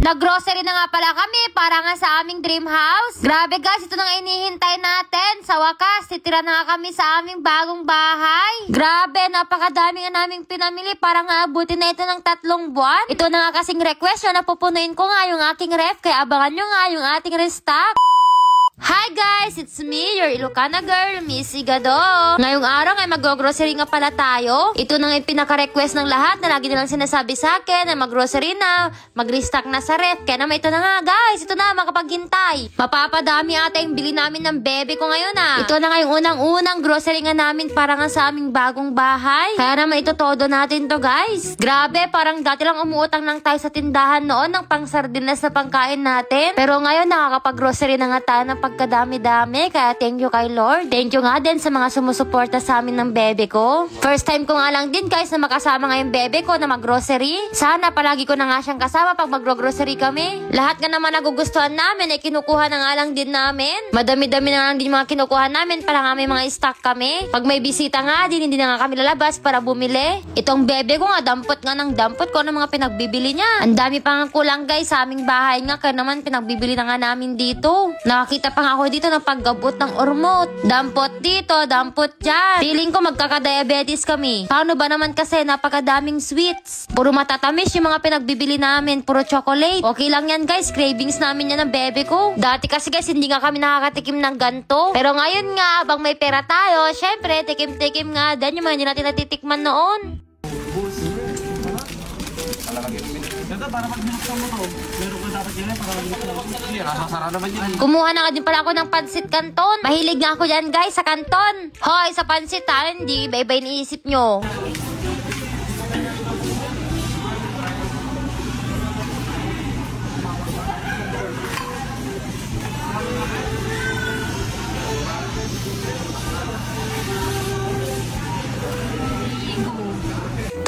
Nag-grocery na nga pala kami para nga sa aming dream house. Grabe guys, ito nang inihintay natin. Sa wakas, titira na nga kami sa aming bagong bahay. Grabe, napakadami nga naming pinamili para nga abutin na ito ng 3 buwan. Ito na nga kasing request na pupunuin ko nga yung aking ref, kaya abangan nyo nga yung ating restock. Hi guys! It's me, your Ilocana girl, Miss Igado. Ngayong araw ay mag-grocery nga pala tayo. Ito na nga yung pinaka-request ng lahat na lagi nilang sinasabi sa akin na mag-grocery na, mag-restock na sa ref. Kaya naman ito na nga guys, ito na makapaghintay. Mapapadami ata yung bili namin ng bebe ko ngayon Ito na nga yung unang-unang grocery nga namin para nga sa aming bagong bahay. Kaya naman ito todo natin to guys. Grabe, parang dati lang umuutang lang tayo sa tindahan noon ng pang-sardinas na pangkain natin. Pero ngayon nakakapag-grocery na nga tayo ng pagkadami-dami, kaya thank you kay Lord. Thank you nga din sa mga sumusuporta sa amin ng bebe ko. First time ko nga lang din guys na makasama nga yung bebe ko na mag-grocery. Sana palagi ko na nga siyang kasama pag mag-grocery kami. Lahat nga naman nagugustuhan namin ay kinukuha na nga lang din namin. Madami-dami na lang din mga kinukuha namin para nga may mga stock kami. Pag may bisita nga din, hindi na nga kami lalabas para bumili. Itong bebe ko nga, dampot nga ng dampot ko ng mga pinagbibili niya. Ang dami pa nga kulang guys sa aming bahay nga, kaya naman pinagbibili na nga namin dito. Nakakita pa nga ako dito ng paggabot ng ormot. Dampot dito, dampot dyan. Feeling ko magkakadiabetes kami. Paano ba naman kasi napakadaming sweets. Puro matatamis yung mga pinagbibili namin. Puro chocolate. Okay lang yan guys. Cravings namin yan ng bebe ko. Dati kasi guys hindi nga kami nakakatikim ng ganto. Pero ngayon nga, bang may pera tayo, syempre, tikim-tikim nga. Dan yung mga hindi natin natitikman noon. Para magbinuksan mo to, meron ka dapat yan para magbinuksan mo. Hindi, nasasara naman yun. Kumuha na nga din pala ako ng pansit canton. Mahilig nga ako dyan guys sa canton. Hoy, sa pansit hindi iba-iba iniisip nyo.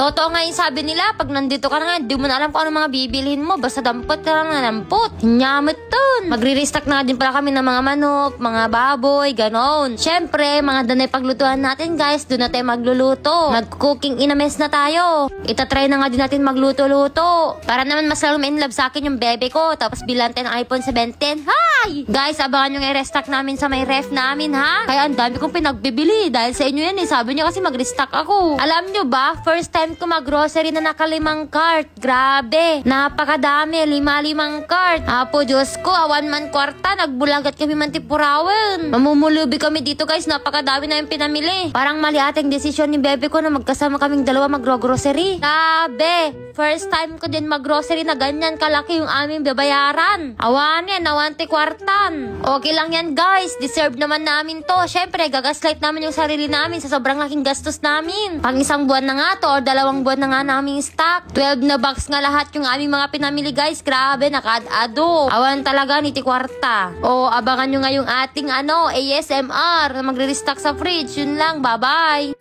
Totoo nga yung sabi nila, pag nandito ka na nga, di mo na alam kung ano mga bibilhin mo. Basta dampot ka lang na dampot. Hinyamit dun. Magre-restock na din pala kami ng mga manok, mga baboy, ganon. Syempre, mga danay paglutuan natin guys, doon na tayo magluluto. Mag-cooking in a mess na tayo. Itatry na nga din natin magluto-luto. Para naman mas lalo ma-inlove sa akin yung bebe ko. Tapos bilan tayo ng iPhone 17. Hi! Guys, abangan yung i-restock namin sa may ref namin ha. Kaya ang dami kong pinagbibili. Dahil sa inyo yan Sabi nyo kasi mag-restock ako. Alam nyo ba, first time ko mag-grocery na naka-5 cart. Grabe. Napakadami. 5 cart. Apo, Diyos ko. Awan man kwarta. Nagbulagat kami mantipurawan. Mamumulubi kami dito guys. Napakadami na yung pinamili. Parang mali ating desisyon ni bebe ko na magkasama kaming dalawa mag-grocery. Grabe. First time ko din mag-grocery na ganyan kalaki yung aming babayaran. Awan yan. Awanti kwartan. Okay lang yan guys. Deserve naman namin to. Syempre, gagaslight namin yung sarili namin sa sobrang laking gastos namin. Pang 1 buwan na nga to or 2 buwan na nga naming stock. 12 na box nga lahat yung aming mga pinamili guys. Grabe, nakaad-ado. Awan talaga ni Tikwarta. O, abangan nyo nga yung ating ASMR na magre-restock sa fridge. Yun lang, bye-bye.